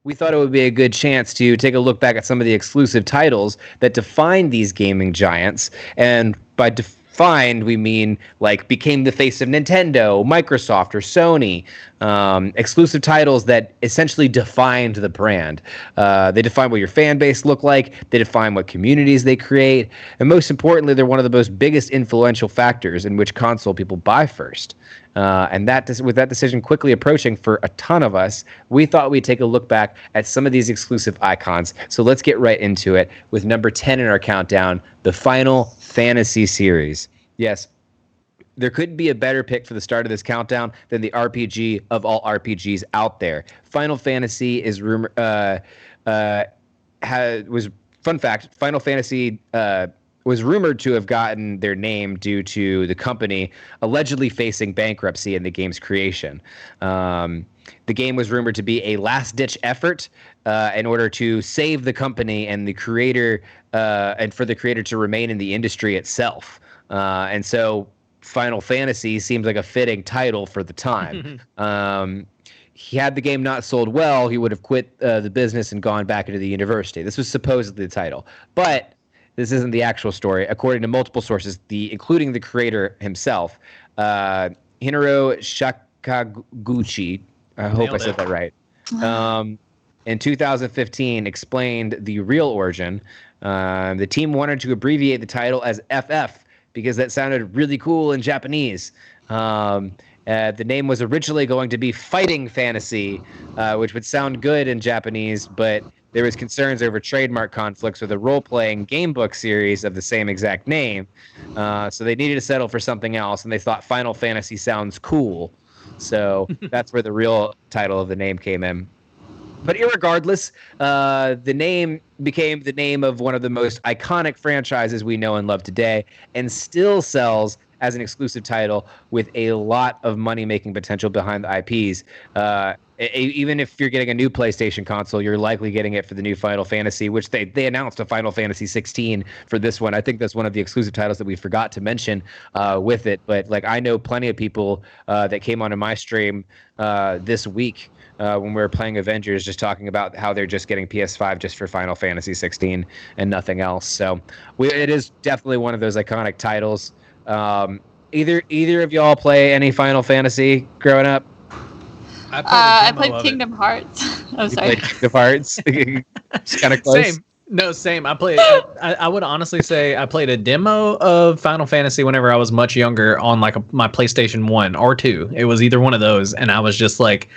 we thought it would be a good chance to take a look back at some of the exclusive titles that define these gaming giants. And by defined, we mean like became the face of Nintendo, Microsoft, or Sony. Exclusive titles that essentially defined the brand. They define what your fan base look like. They define what communities they create. And most importantly, they're one of the most biggest influential factors in which console people buy first. And with that decision quickly approaching for a ton of us, we thought we'd take a look back at some of these exclusive icons. So let's get right into it with number 10 in our countdown, the Final Fantasy series. Yes, there couldn't be a better pick for the start of this countdown than the RPG of all RPGs out there. Final Fantasy is fun fact. Final Fantasy was rumored to have gotten their name due to the company allegedly facing bankruptcy in the game's creation. The game was rumored to be a last-ditch effort in order to save the company and the creator, and for the creator to remain in the industry itself. And so Final Fantasy seems like a fitting title for the time. Had the game not sold well, he would have quit the business and gone back into the university. This was supposedly the title. But this isn't the actual story. According to multiple sources, including the creator himself, Hinaro Sakaguchi, I hope I said that right, in 2015 explained the real origin. The team wanted to abbreviate the title as FF because that sounded really cool in Japanese. The name was originally going to be Fighting Fantasy, which would sound good in Japanese, but there was concerns over trademark conflicts with a role-playing game book series of the same exact name. So they needed to settle for something else, and they thought Final Fantasy sounds cool. So that's where the real title of the name came in. But irregardless, the name became the name of one of the most iconic franchises we know and love today, and still sells as an exclusive title with a lot of money-making potential behind the IPs. Even if you're getting a new PlayStation console, you're likely getting it for the new Final Fantasy, which they announced a Final Fantasy 16 for this one. I think that's one of the exclusive titles that we forgot to mention with it. But like I know plenty of people that came onto my stream this week when we were playing Avengers, just talking about how they're just getting PS5 just for Final Fantasy 16 and nothing else. So it is definitely one of those iconic titles. Either of y'all play any Final Fantasy growing up? I played Kingdom Hearts. Oh, sorry. You played Kingdom Hearts? It's kind of close. Same. I played. I would honestly say I played a demo of Final Fantasy whenever I was much younger on like my PlayStation 1 or 2. It was either one of those, and I was just like,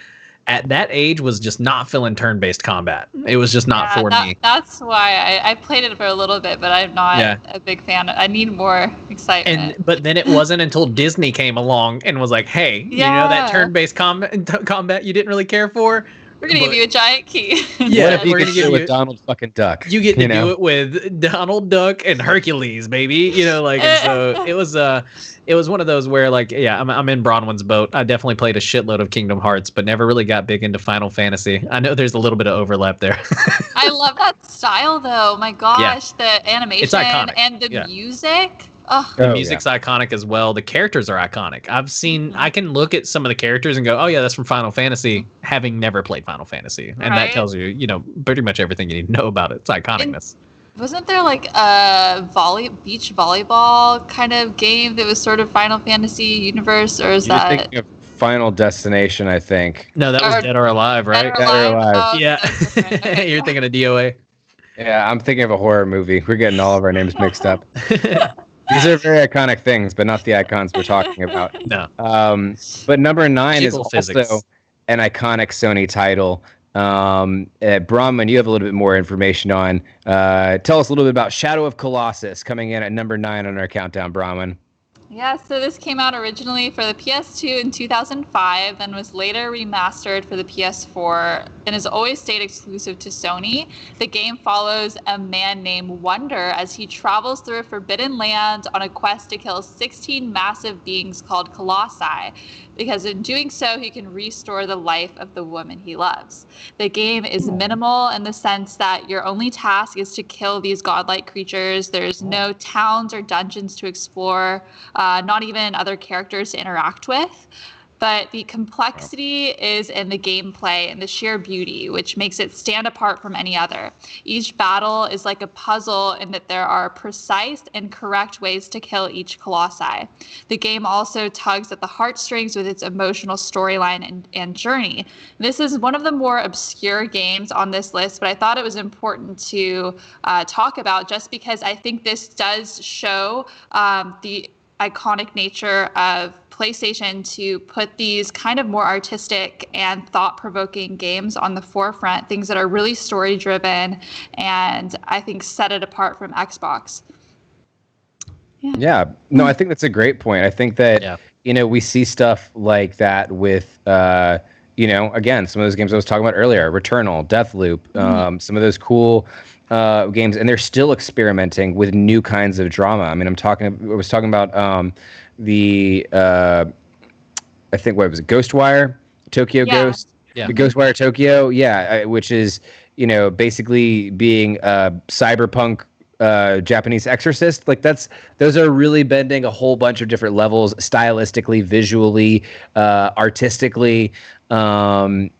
at that age, was just not feeling turn-based combat. It was just not for me. That's why I played it for a little bit, but I'm not a big fan. I need more excitement. But then it wasn't until Disney came along and was like, hey, you know that turn-based combat you didn't really care for? We're going to give you a giant key. Yeah, what if we're going to give you with Donald fucking Duck. You get to do it with Donald Duck and Hercules, baby. You know, like, and so it was one of those where, like, yeah, I'm in Bronwyn's boat. I definitely played a shitload of Kingdom Hearts, but never really got big into Final Fantasy. I know there's a little bit of overlap there. I love that style, though. My gosh, the animation and the music. The music's iconic as well. The characters are iconic. I can look at some of the characters and go, oh yeah, that's from Final Fantasy, having never played Final Fantasy. And that tells you, pretty much everything you need to know about it. It's iconicness. Wasn't there like a beach volleyball kind of game that was sort of Final Fantasy universe, or is that thinking of Final Destination, I think? No, that was Dead or Alive, right? Dead or Alive. Oh, yeah. Okay. You're thinking of DOA. Yeah, I'm thinking of a horror movie. We're getting all of our names mixed up. These are very iconic things, but not the icons we're talking about. No. But number 9 is also physics. an iconic Sony title. Bronwyn, you have a little bit more information on. Tell us a little bit about Shadow of Colossus coming in at number 9 on our countdown, Bronwyn. Yeah, so this came out originally for the PS2 in 2005, then was later remastered for the PS4, and has always stayed exclusive to Sony. The game follows a man named Wonder as he travels through a forbidden land on a quest to kill 16 massive beings called Colossi, because in doing so, he can restore the life of the woman he loves. The game is minimal in the sense that your only task is to kill these godlike creatures. There's no towns or dungeons to explore, not even other characters to interact with. but the complexity is in the gameplay and the sheer beauty, which makes it stand apart from any other. Each battle is like a puzzle in that there are precise and correct ways to kill each colossi. The game also tugs at the heartstrings with its emotional storyline and journey. This is one of the more obscure games on this list, but I thought it was important to talk about just because I think this does show the iconic nature of PlayStation to put these kind of more artistic and thought-provoking games on the forefront, things that are really story-driven and I think set it apart from Xbox. Yeah. No, I think that's a great point. I think that, we see stuff like that with, again, some of those games I was talking about earlier, Returnal, Deathloop, some of those cool games, and they're still experimenting with new kinds of drama. I mean, I was talking about I think what was it, Ghostwire, Tokyo Ghost, the Ghostwire Tokyo, which is basically being cyberpunk Japanese exorcist. Like those are really bending a whole bunch of different levels, stylistically, visually, artistically, and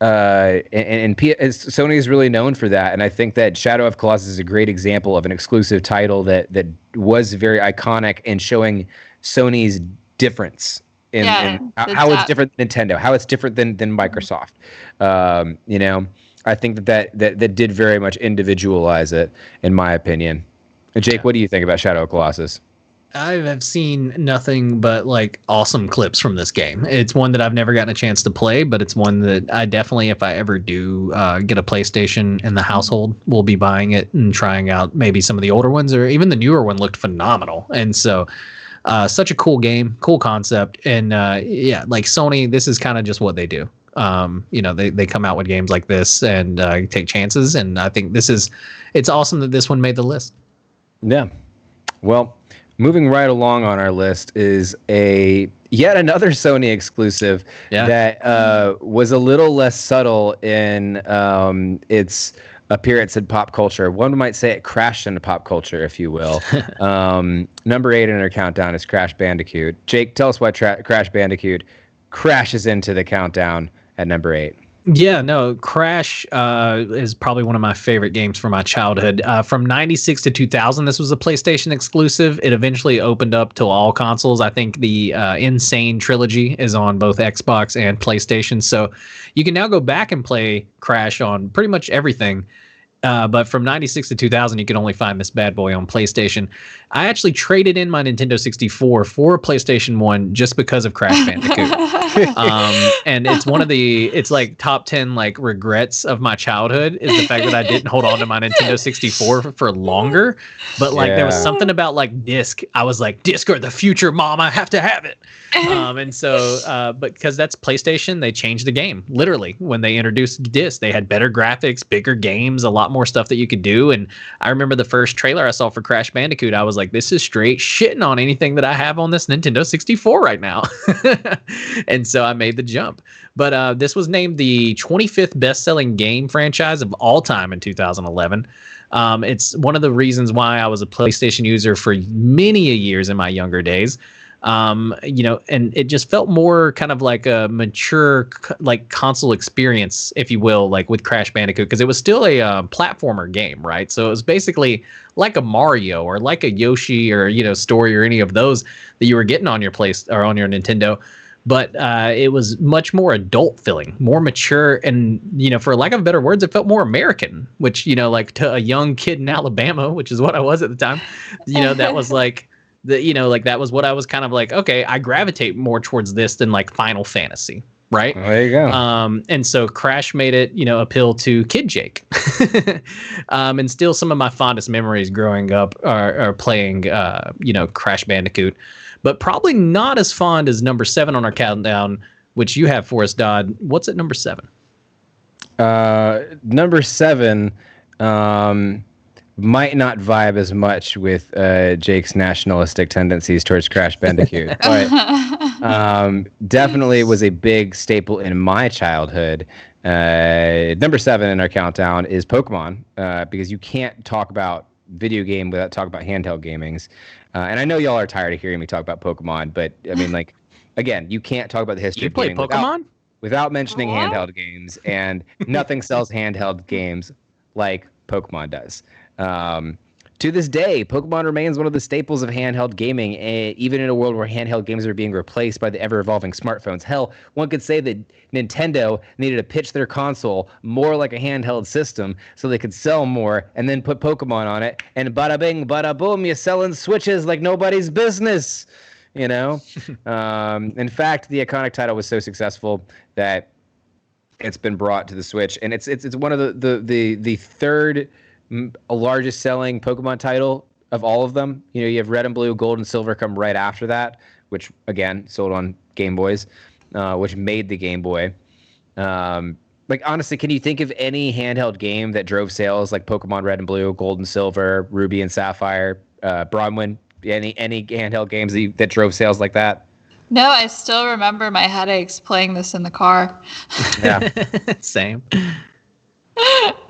Sony is really known for that. And I think that Shadow of Colossus is a great example of an exclusive title that was very iconic and showing Sony's difference in how it's different than Nintendo, how it's different than Microsoft. I think that did very much individualize it, in my opinion. And Jake, what do you think about Shadow of Colossus? I have seen nothing but like awesome clips from this game. It's one that I've never gotten a chance to play, but it's one that I definitely, if I ever do get a PlayStation in the household, will be buying it and trying out maybe some of the older ones, or even the newer one looked phenomenal. And so such a cool game, cool concept. And like Sony, this is kind of just what they do. They come out with games like this and take chances. And I think it's awesome that this one made the list. Yeah. Well, moving right along on our list is yet another Sony exclusive that was a little less subtle in its appearance in pop culture. One might say it crashed into pop culture, if you will. Number 8 in our countdown is Crash Bandicoot. Jake, tell us why Crash Bandicoot crashes into the countdown at number 8. Yeah, no, Crash is probably one of my favorite games from my childhood. From 96 to 2000, this was a PlayStation exclusive. It eventually opened up to all consoles. I think the Insane trilogy is on both Xbox and PlayStation. So you can now go back and play Crash on pretty much everything. But from 96 to 2000, you can only find this bad boy on PlayStation. I actually traded in my Nintendo 64 for a PlayStation 1 just because of Crash Bandicoot. And it's like top 10 like regrets of my childhood is the fact that I didn't hold on to my Nintendo 64 for longer. But like there was something about like disc. I was like, disc or the future, mom, I have to have it. And so, but because that's PlayStation, they changed the game. Literally, when they introduced disc, they had better graphics, bigger games, a lot more stuff that you could do. And I remember the first trailer I saw for Crash Bandicoot, I was like, this is straight shitting on anything that I have on this Nintendo 64 right now. And so I made the jump. But this was named the 25th best-selling game franchise of all time in 2011. It's one of the reasons why I was a PlayStation user for many years in my younger days. And it just felt more kind of like a mature like console experience, if you will, like with Crash Bandicoot, because it was still a platformer game, right? So it was basically like a Mario or like a Yoshi or Story or any of those that you were getting on your place or on your Nintendo. But it was much more adult feeling, more mature, and for lack of better words, it felt more American. Which like to a young kid in Alabama, which is what I was at the time, that was like. That was what I was kind of like, okay, I gravitate more towards this than like Final Fantasy, right? There you go. And so Crash made it, appeal to Kid Jake. And still some of my fondest memories growing up are playing, Crash Bandicoot. But probably not as fond as number 7 on our countdown, which you have for us, Dodd. What's at number 7? Number 7... might not vibe as much with Jake's nationalistic tendencies towards Crash Bandicoot, but definitely was a big staple in my childhood. Number 7 in our countdown is Pokemon, because you can't talk about video game without talking about handheld gamings. And I know y'all are tired of hearing me talk about Pokemon, but I mean, like, again, you can't talk about the history You of play gaming Pokemon? without mentioning What? handheld games, and nothing sells handheld games like Pokemon does. To this day, Pokemon remains one of the staples of handheld gaming, even in a world where handheld games are being replaced by the ever-evolving smartphones. Hell, one could say that Nintendo needed to pitch their console more like a handheld system so they could sell more and then put Pokemon on it, and bada bing, bada boom, you're selling Switches like nobody's business. You know, in fact, the iconic title was so successful that it's been brought to the Switch, and it's one of the third largest selling Pokemon title of all of them. You know, you have Red and Blue, Gold and Silver come right after that, which again sold on Game Boys, which made the Game Boy. Like honestly, can you think of any handheld game that drove sales like Pokemon Red and Blue, Gold and Silver, Ruby and Sapphire, Bronwyn? Any handheld games that drove sales like that? No, I still remember my headaches playing this in the car. Yeah. Same.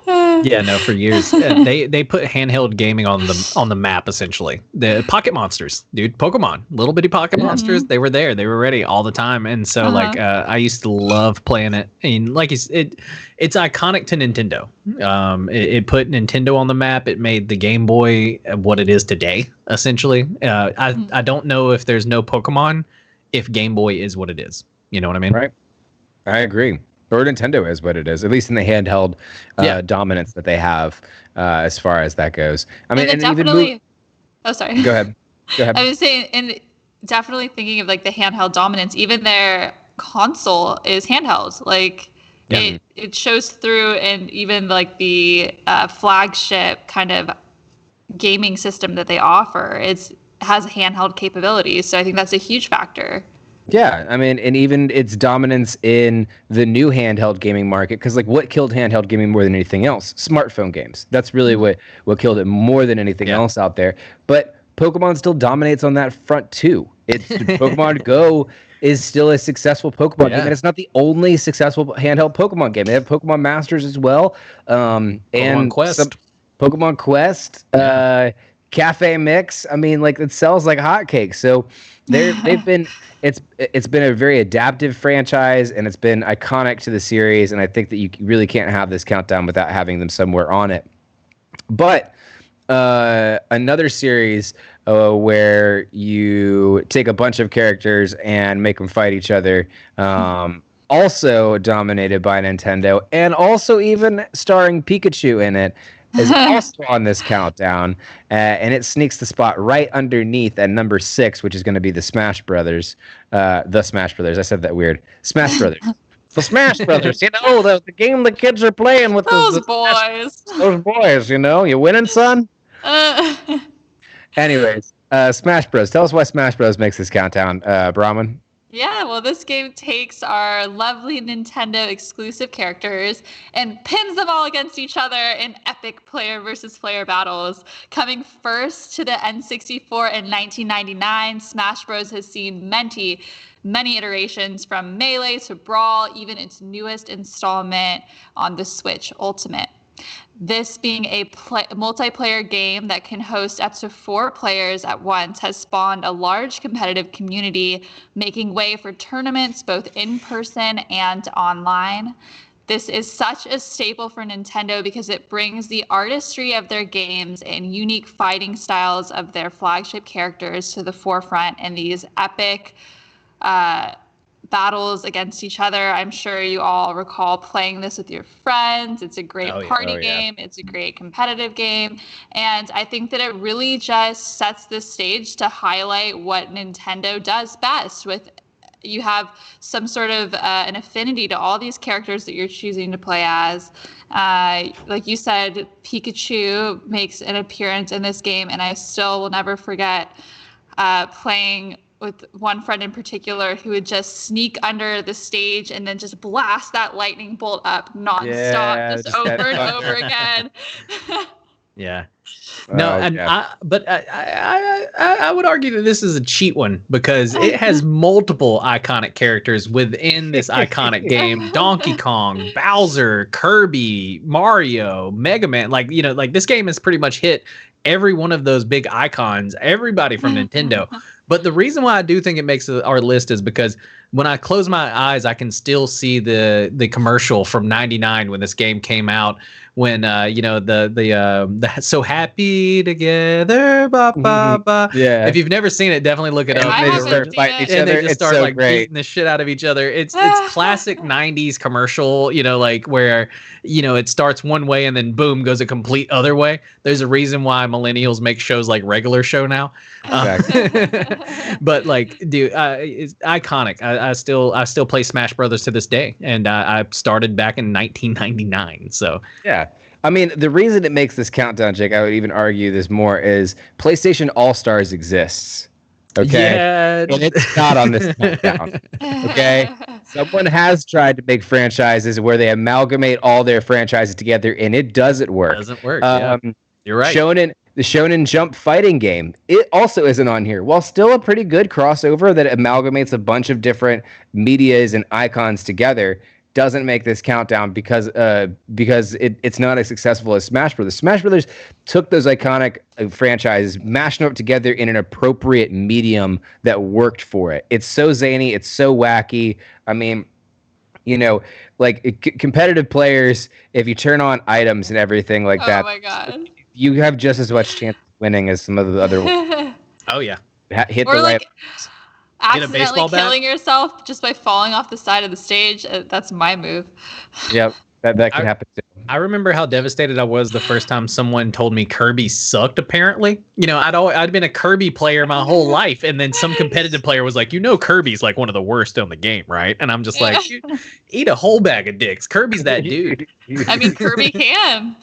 Yeah, no, for years they put handheld gaming on the map essentially. The Pocket Monsters, dude, Pokemon, little bitty Pocket Monsters, they were there, they were ready all the time, and so like I used to love playing it. And like it's iconic to Nintendo. It put Nintendo on the map. It made the Game Boy what it is today. Essentially, I don't know if there's no Pokemon if Game Boy is what it is. You know what I mean? Right. I agree. Or Nintendo is what it is, at least in the handheld dominance that they have as far as that goes. I mean, and definitely. Oh, sorry. Go ahead. I was saying, and definitely thinking of like the handheld dominance. Even their console is handheld. Like it shows through, and even like the flagship kind of gaming system that they offer, has handheld capabilities. So I think that's a huge factor. Yeah, I mean, and even its dominance in the new handheld gaming market, because like what killed handheld gaming more than anything else? Smartphone games. That's really what killed it more than anything else out there. But Pokemon still dominates on that front too. Pokemon Go is still a successful Pokemon game, and it's not the only successful handheld Pokemon game. They have Pokemon Masters as well, and Quest. Pokemon Quest, Cafe Mix. I mean, like it sells like hotcakes. So they've been. It's been a very adaptive franchise, and it's been iconic to the series, and I think that you really can't have this countdown without having them somewhere on it. But another series where you take a bunch of characters and make them fight each other, also dominated by Nintendo, and also even starring Pikachu in it, is also on this countdown, and it sneaks the spot right underneath at number 6, which is going to be the Smash Brothers. The Smash Brothers. I said that weird. Smash Brothers. The Smash Brothers. You know, the game the kids are playing with those boys. Those boys, you know. You winning, son? Anyways, Smash Bros. Tell us why Smash Bros. Makes this countdown, Brahman. Yeah, well, this game takes our lovely Nintendo exclusive characters and pins them all against each other in epic player versus player battles. Coming first to the N64 in 1999, Smash Bros. Has seen many iterations from Melee to Brawl, even its newest installment on the Switch, Ultimate. This being a multiplayer game that can host up to 4 players at once has spawned a large competitive community, making way for tournaments both in person and online. This is such a staple for Nintendo because it brings the artistry of their games and unique fighting styles of their flagship characters to the forefront in these epic battles against each other. I'm sure you all recall playing this with your friends. It's a great party game. It's a great competitive game. And I think that it really just sets the stage to highlight what Nintendo does best. You have some sort of an affinity to all these characters that you're choosing to play as. Like you said, Pikachu makes an appearance in this game, and I still will never forget playing with one friend in particular who would just sneak under the stage and then just blast that lightning bolt up nonstop, just over and over again. Yeah. No, I would argue that this is a cheat one because it has multiple iconic characters within this iconic game. Donkey Kong, Bowser, Kirby, Mario, Mega Man. Like, this game has pretty much hit every one of those big icons, everybody from Nintendo. But the reason why I do think it makes our list is because when I close my eyes, I can still see the commercial from '99 when this game came out. When the so happy together, ba ba ba. Yeah. If you've never seen it, definitely look it up. I They just haven't start seen fighting it. each And other. they just It's start so like great. beating the shit out of each other. It's classic '90s commercial, like where it starts one way and then boom goes a complete other way. There's a reason why millennials make shows like Regular Show now. But like, dude, it's iconic. I still play Smash Brothers to this day, and I started back in 1999. So Yeah. I mean, the reason it makes this countdown, Jake, I would even argue this more, is PlayStation All-Stars exists. Okay. Yeah. And it's not on this countdown. Okay. Someone has tried to make franchises where they amalgamate all their franchises together, and it doesn't work. It doesn't work. Yeah. You're right. The Shonen Jump fighting game, it also isn't on here. While still a pretty good crossover that amalgamates a bunch of different medias and icons together, doesn't make this countdown because it's not as successful as Smash Brothers. Smash Brothers took those iconic franchises, mashed them up together in an appropriate medium that worked for it. It's so zany, it's so wacky. I mean, competitive players, if you turn on items and everything like that, Oh my god. you have just as much chance of winning as some of the other ones. Oh yeah. Hit Or the right. accidentally baseball bat? killing yourself just by falling off the side of the stage. That's my move. Yep, that can happen too. I remember how devastated I was the first time someone told me Kirby sucked. Apparently, I'd been a Kirby player my whole life, and then some competitive player was like, Kirby's like one of the worst on the game, right? And I'm just like, eat a whole bag of dicks. Kirby's that dude. I mean, Kirby can.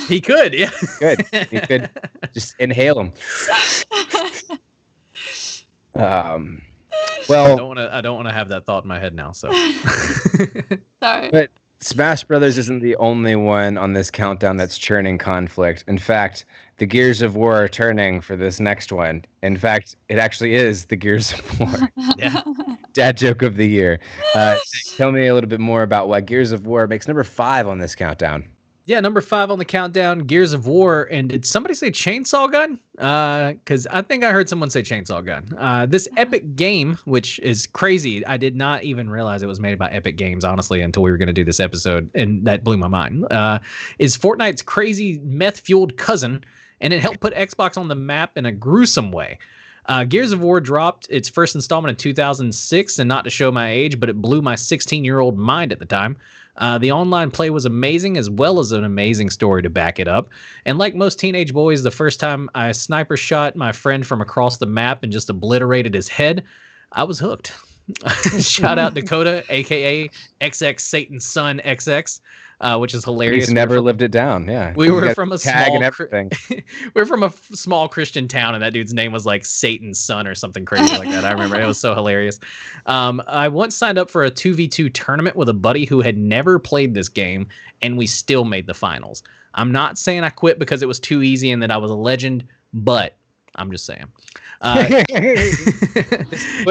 He could, yeah. Good. You could just inhale them. Well, I don't want to have that thought in my head now. So, Sorry. but Smash Brothers isn't the only one on this countdown that's churning conflict. In fact, the Gears of War are turning for this next one. In fact, it actually is the Gears of War. yeah. Dad joke of the year. Tell me a little bit more about why Gears of War makes number 5 on this countdown. Yeah, number 5 on the countdown, Gears of War. And did somebody say Chainsaw Gun? Because I think I heard someone say Chainsaw Gun. This Epic game, which is crazy. I did not even realize it was made by Epic Games, honestly, until we were going to do this episode. And that blew my mind. Is Fortnite's crazy meth-fueled cousin. And it helped put Xbox on the map in a gruesome way. Gears of War dropped its first installment in 2006, and not to show my age, but it blew my 16-year-old mind at the time. The online play was amazing, as well as an amazing story to back it up. And like most teenage boys, the first time I sniper shot my friend from across the map and just obliterated his head, I was hooked. Shout out Dakota, aka XX Satan's son XX, which is hilarious. He's never lived it down. Yeah, we were from a tag small and everything. we're from a small Christian town, and that dude's name was like Satan's son or something crazy like that. I remember it was so hilarious. I once signed up for a 2v2 tournament with a buddy who had never played this game, and we still made the finals. I'm not saying I quit because it was too easy and that I was a legend, but I'm just saying. Put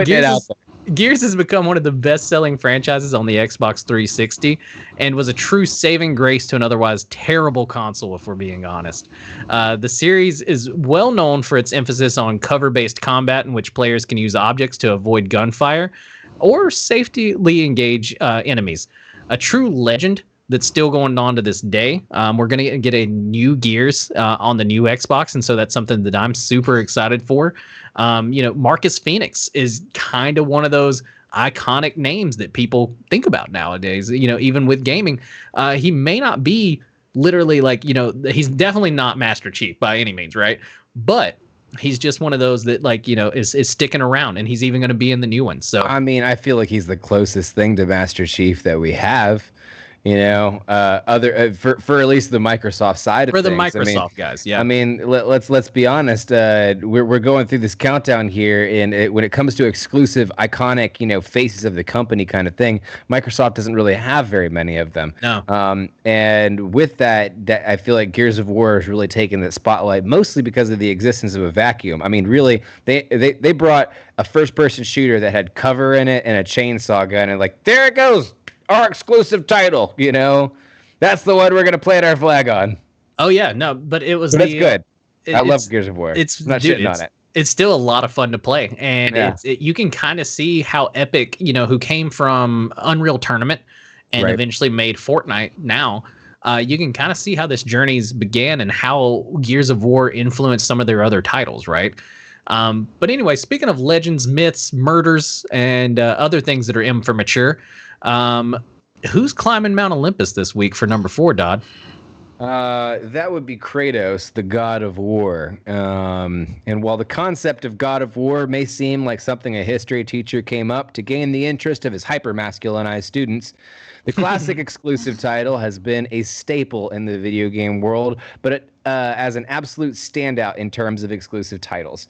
it out there. Gears has become one of the best-selling franchises on the Xbox 360 and was a true saving grace to an otherwise terrible console, if we're being honest. The series is well known for its emphasis on cover-based combat in which players can use objects to avoid gunfire or safely engage enemies. A true legend that's still going on to this day. We're going to get a new Gears on the new Xbox, and so that's something that I'm super excited for. Marcus Phoenix is kind of one of those iconic names that people think about nowadays, even with gaming. He may not be literally he's definitely not Master Chief by any means, right? But he's just one of those that is sticking around, and he's even going to be in the new one. So I mean, I feel like he's the closest thing to Master Chief that we have. Other for at least the Microsoft side of things. For the Microsoft guys, yeah. I mean, let's be honest. We're going through this countdown here, and when it comes to exclusive, iconic, faces of the company kind of thing, Microsoft doesn't really have very many of them. No. And with that, I feel like Gears of War has really taken the spotlight, mostly because of the existence of a vacuum. I mean, really, they brought a first-person shooter that had cover in it and a chainsaw gun, and there it goes. Our exclusive title, that's the one we're going to plant our flag on. Oh yeah, no, but it was. But it's good. I love Gears of War. It's not dude, shitting on it. it's still a lot of fun to play, and you can kind of see how Epic, who came from Unreal Tournament and eventually made Fortnite now. You can kind of see how this journey's began and how Gears of War influenced some of their other titles, right? But anyway, speaking of legends, myths, murders, and other things that are M for mature, who's climbing Mount Olympus this week for number 4, Dodd? That would be Kratos, the god of war. And while the concept of god of war may seem like something a history teacher came up to gain the interest of his hyper-masculinized students, the classic exclusive title has been a staple in the video game world, but as an absolute standout in terms of exclusive titles.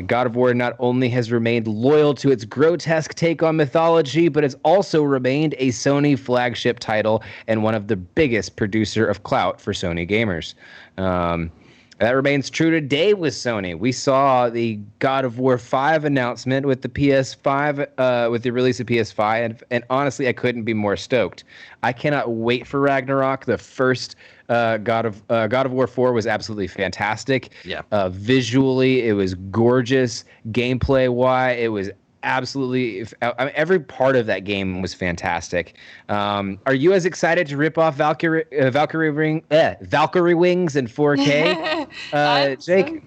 God of War not only has remained loyal to its grotesque take on mythology, but it's also remained a Sony flagship title and one of the biggest producer of clout for Sony gamers. That remains true today with Sony. We saw the God of War 5 announcement with the PS5, with the release of PS5, and honestly, I couldn't be more stoked. I cannot wait for Ragnarok. The first God of War 4 was absolutely fantastic. Yeah. Visually, it was gorgeous. Gameplay-wise, it was absolutely every part of that game was fantastic. Are you as excited to rip off Valkyrie Wings in 4K, Jake?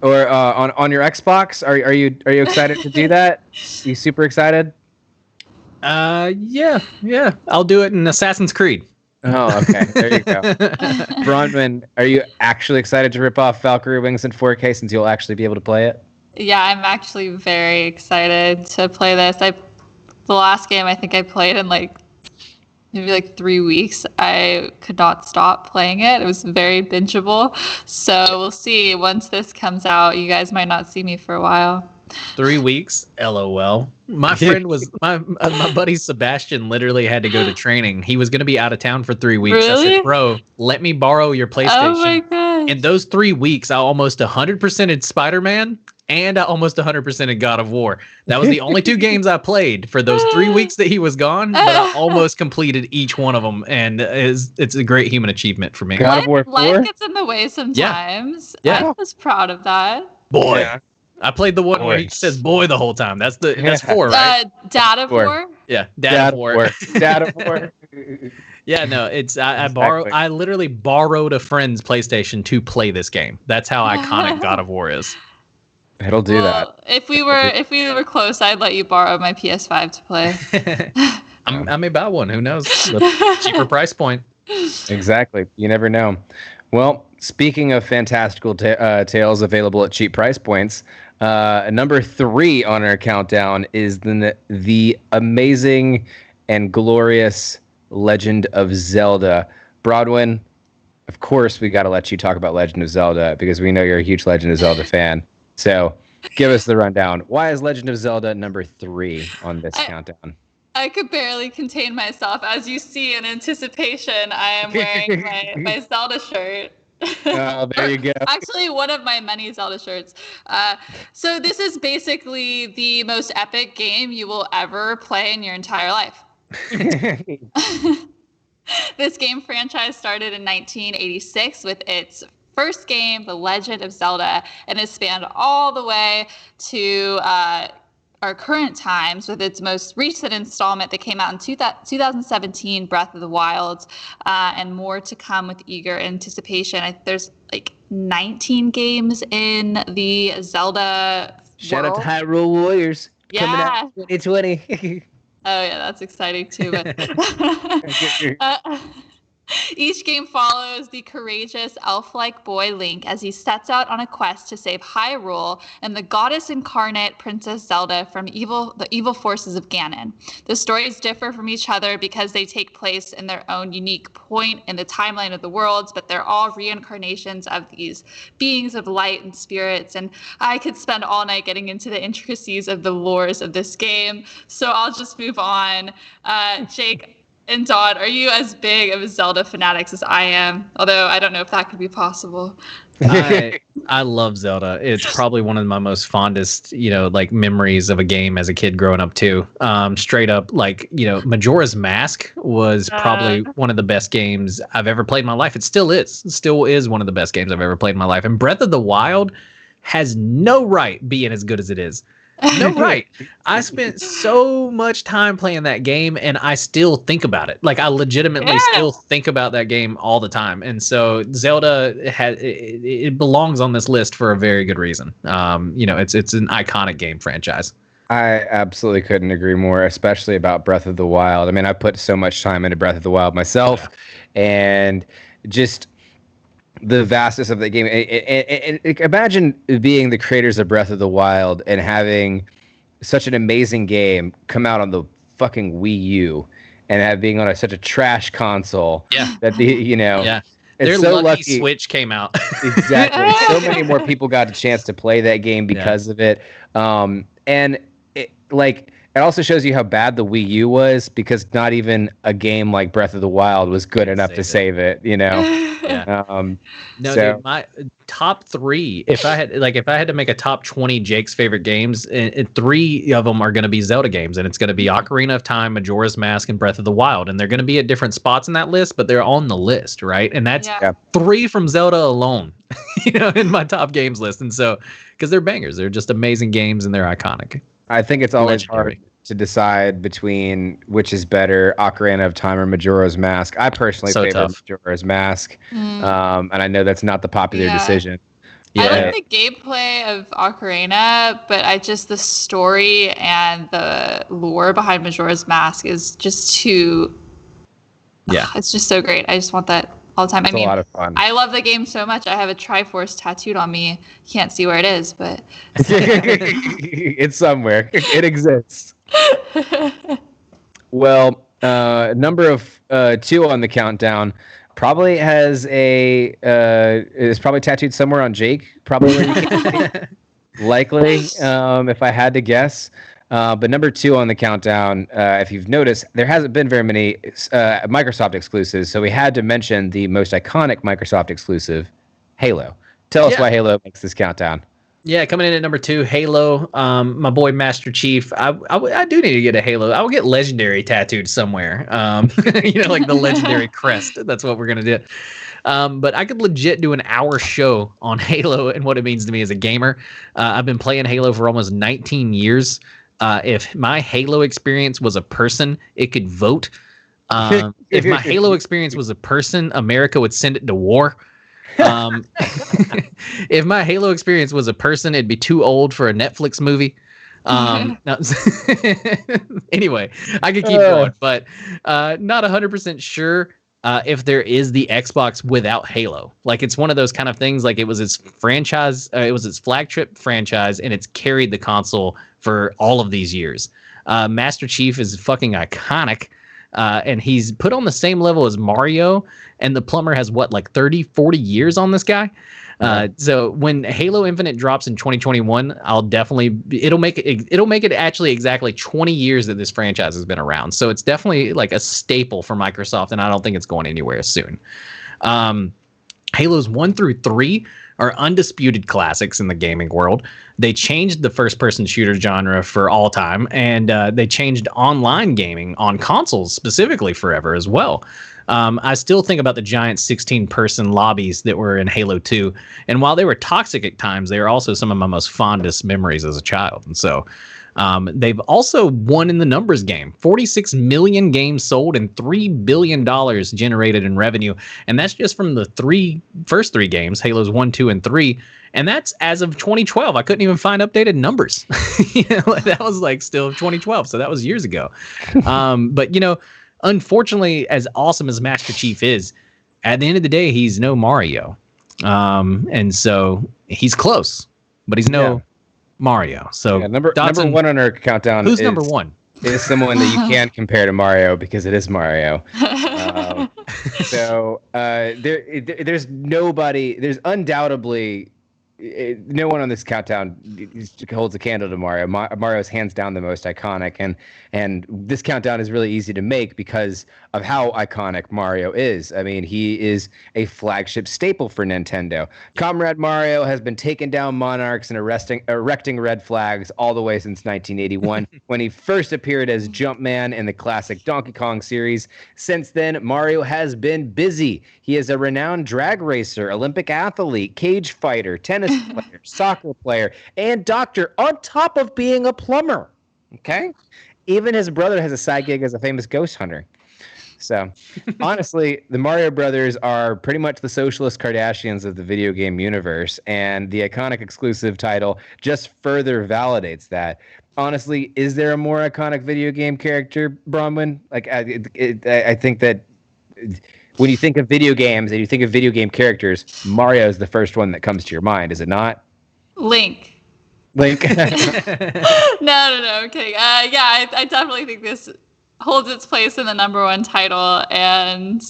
Or on your Xbox? Are you excited to do that? Are you super excited? Yeah. I'll do it in Assassin's Creed. Oh, okay. There you go. Bronwyn, are you actually excited to rip off Valkyrie Wings in 4K since you'll actually be able to play it? Yeah, I'm actually very excited to play this. The last game I think I played in maybe 3 weeks. I could not stop playing it. It was very bingeable. So we'll see. Once this comes out, you guys might not see me for a while. 3 weeks? LOL. My friend was my buddy Sebastian literally had to go to training. He was going to be out of town for 3 weeks. Really? I said, bro, let me borrow your PlayStation. Oh my gosh. In those 3 weeks, I almost 100%ed Spider-Man and I almost 100%ed God of War. That was the only 2 games I played for those 3 weeks that he was gone, but I almost completed each one of them, and it's a great human achievement for me. God of War 4? Life gets in the way sometimes. Yeah. I was proud of that. Boy. Yeah. I played the one where he says "boy" the whole time. That's 4, right? Dad of War. Yeah, Dad of War. Dad of War. Yeah, no, it's I Exactly. I literally borrowed a friend's PlayStation to play this game. That's how iconic God of War is. It'll do that. If we were close, I'd let you borrow my PS5 to play. I may buy one. Who knows? Cheaper price point. Exactly. You never know. Well, speaking of fantastical tales available at cheap price points, number 3 on our countdown is the amazing and glorious Legend of Zelda. Brodwin, of course, we got to let you talk about Legend of Zelda because we know you're a huge Legend of Zelda fan. So give us the rundown. Why is Legend of Zelda number 3 on this countdown? I could barely contain myself. As you see, in anticipation, I am wearing my Zelda shirt. Oh, there you go. Actually, one of my many Zelda shirts. So this is basically the most epic game you will ever play in your entire life. This game franchise started in 1986 with its first game, The Legend of Zelda, and has spanned all the way to our current times with its most recent installment that came out in 2017, Breath of the Wild, and more to come with eager anticipation. There's 19 games in the Zelda Shout world. out to Hyrule Warriors coming Yeah. out in 2020. Oh yeah, that's exciting too. But each game follows the courageous elf-like boy Link as he sets out on a quest to save Hyrule and the goddess incarnate Princess Zelda from the evil forces of Ganon. The stories differ from each other because they take place in their own unique point in the timeline of the worlds, but they're all reincarnations of these beings of light and spirits. And I could spend all night getting into the intricacies of the lores of this game, so I'll just move on. Jake and Dodd, are you as big of a Zelda fanatics as I am? Although I don't know if that could be possible. I love Zelda. It's probably one of my most fondest, memories of a game as a kid growing up too. Straight up, Majora's Mask was probably one of the best games I've ever played in my life. It still is one of the best games I've ever played in my life. And Breath of the Wild has no right being as good as it is. No right. I spent so much time playing that game, and I still think about it. Like I legitimately still think about that game all the time. And so Zelda it belongs on this list for a very good reason. It's an iconic game franchise. I absolutely couldn't agree more, especially about Breath of the Wild. I mean, I put so much time into Breath of the Wild myself, and just the vastness of the game. And imagine being the creators of Breath of the Wild and having such an amazing game come out on the fucking Wii U and being on such a trash console. Yeah. That Yeah. Their so lucky Switch came out. Exactly. So many more people got a chance to play that game because of it. And it also shows you how bad the Wii U was, because not even a game like Breath of the Wild was good enough to save it, Yeah. Dude, my top 3, if I had to make a top 20 Jake's favorite games, 3 of them are going to be Zelda games, and it's going to be Ocarina of Time, Majora's Mask, and Breath of the Wild. And they're going to be at different spots in that list, but they're on the list, right? And that's 3 from Zelda alone, in my top games list. And so, because they're bangers, they're just amazing games and they're iconic. I think it's always hard to decide between which is better, Ocarina of Time or Majora's Mask. I personally favor Majora's Mask, and I know that's not the popular decision. I like the gameplay of Ocarina, but the story and the lore behind Majora's Mask is just too... Yeah. It's just so great. I just want that all the time. It's a lot of fun. I love the game so much. I have a Triforce tattooed on me. Can't see where it is, but it's somewhere. It exists. Well, number of 2 on the countdown probably is probably tattooed somewhere on Jake. Probably where you can likely, if I had to guess. But number 2 on the countdown, if you've noticed, there hasn't been very many Microsoft exclusives, so we had to mention the most iconic Microsoft exclusive, Halo. Tell us why Halo makes this countdown. Yeah, coming in at number 2, Halo. My boy Master Chief. I do need to get a Halo. I will get Legendary tattooed somewhere. Like the Legendary crest. That's what we're gonna do. But I could legit do an hour show on Halo and what it means to me as a gamer. I've been playing Halo for almost 19 years. If my Halo experience was a person, it could vote. If my Halo experience was a person, America would send it to war. If my Halo experience was a person, it'd be too old for a Netflix movie. Anyway, I could keep going, but not 100% sure if there is the Xbox without Halo. Like, it's one of those kind of things, like it was its franchise, it was its flagship franchise, and it's carried the console for all of these years. Master Chief is fucking iconic. And he's put on the same level as Mario, and the plumber has 30, 40 years on this guy. So when Halo Infinite drops in 2021, it'll make it actually exactly 20 years that this franchise has been around. So it's definitely like a staple for Microsoft, and I don't think it's going anywhere soon. Halos 1 through 3 are undisputed classics in the gaming world. They changed the first-person shooter genre for all time, and they changed online gaming on consoles specifically forever as well. I still think about the giant 16-person lobbies that were in Halo 2, and while they were toxic at times, they are also some of my most fondest memories as a child. And so they've also won in the numbers game. 46 million games sold and $3 billion generated in revenue. And that's just from the first three games, Halos 1, 2, and 3. And that's as of 2012. I couldn't even find updated numbers. That was still 2012. So that was years ago. But, unfortunately, as awesome as Master Chief is, at the end of the day, he's no Mario. And so he's close, but he's no Mario. So number 1 on our countdown. Who's number 1? Is someone that you can't compare to Mario because it is Mario. There's nobody. There's undoubtedly no one on this countdown holds a candle to Mario. Mario's hands down the most iconic, and this countdown is really easy to make because of how iconic Mario is. I mean, he is a flagship staple for Nintendo. Comrade Mario has been taking down monarchs and erecting red flags all the way since 1981 when he first appeared as Jumpman in the classic Donkey Kong series. Since then, Mario has been busy. He is a renowned drag racer, Olympic athlete, cage fighter, tennis tennis player, soccer player, and doctor on top of being a plumber. Okay? Even his brother has a side gig as a famous ghost hunter. So, honestly, the Mario Brothers are pretty much the socialist Kardashians of the video game universe, and the iconic exclusive title just further validates that. Honestly, is there a more iconic video game character, Bronwyn? Like, I think that when you think of video games and you think of video game characters, Mario is the first one that comes to your mind, is it not? Link. Link. No, I'm kidding. Yeah, I definitely think this holds its place in the #1 title, and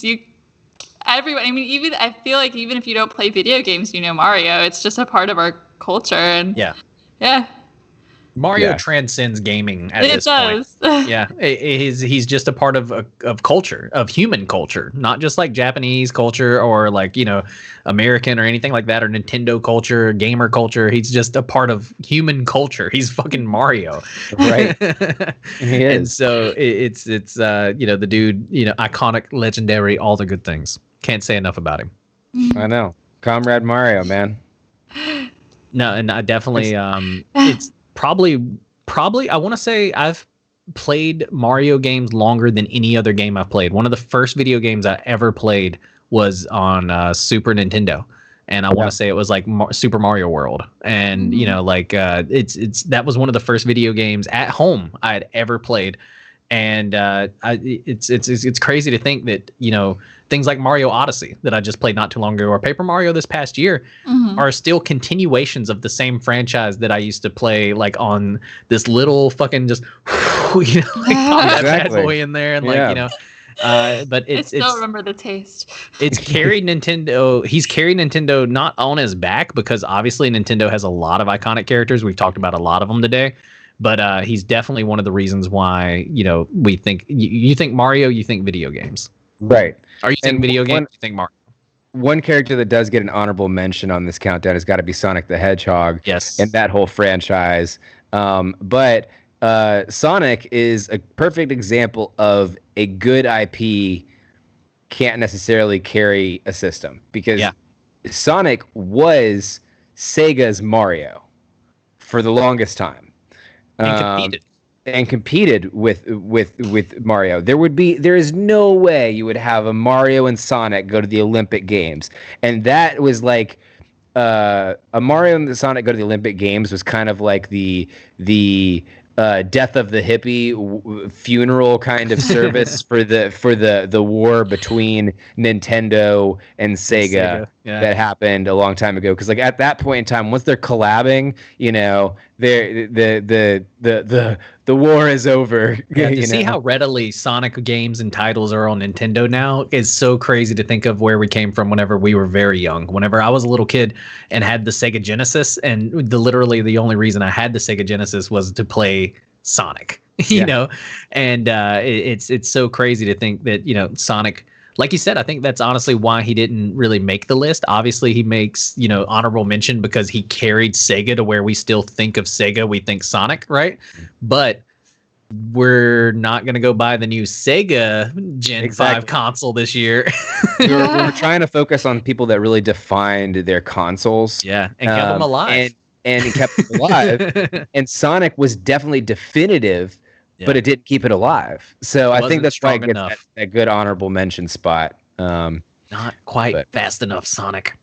everyone. I mean, even I feel like even if you don't play video games, you know Mario. It's just a part of our culture, and yeah. Mario transcends gaming at this point. Yeah, he's just a part of culture, of human culture, not just like Japanese culture or like, American or anything like that, or Nintendo culture, gamer culture. He's just a part of human culture. He's fucking Mario, right? He is. And so it's the dude, iconic, legendary, all the good things. Can't say enough about him. I know, Comrade Mario, man. No, and I definitely it's. Probably, I want to say I've played Mario games longer than any other game I've played. One of the first video games I ever played was on Super Nintendo, and I want to say it was like Super Mario World. And it's that was one of the first video games at home I had ever played. And it's crazy to think that things like Mario Odyssey that I just played not too long ago, or Paper Mario this past year, are still continuations of the same franchise that I used to play, like on this little fucking just pop that bad boy in there, and but I still remember the taste. It's carried Nintendo. He's carried Nintendo not on his back, because obviously Nintendo has a lot of iconic characters. We've talked about a lot of them today. But he's definitely one of the reasons why, we think you think Mario, you think video games. Right. Are you thinking video games? You think Mario? One character that does get an honorable mention on this countdown has got to be Sonic the Hedgehog. Yes. And that whole franchise. But Sonic is a perfect example of a good IP can't necessarily carry a system, because Sonic was Sega's Mario for the longest time. And competed with Mario. There is no way you would have a Mario and Sonic go to the Olympic Games, and that was like a Mario and the Sonic go to the Olympic Games was kind of like the death of the hippie funeral kind of service for the war between Nintendo and Sega. That happened a long time ago, because like at that point in time, once they're collabing, the war is over. To see how readily Sonic games and titles are on Nintendo now is so crazy to think of where we came from whenever we were very young. Whenever I was a little kid and had the Sega Genesis, and literally the only reason I had the Sega Genesis was to play Sonic, and it's so crazy to think that, Sonic, like you said, I think that's honestly why he didn't really make the list. Obviously, he makes, honorable mention because he carried Sega to where we still think of Sega, we think Sonic, right? But we're not going to go buy the new Sega Gen 5 console this year. we're trying to focus on people that really defined their consoles. Yeah, and kept them alive. And it kept it alive. And Sonic was definitely definitive, but it didn't keep it alive. So I think that's why it gets that good honorable mention spot. Not quite fast enough, Sonic.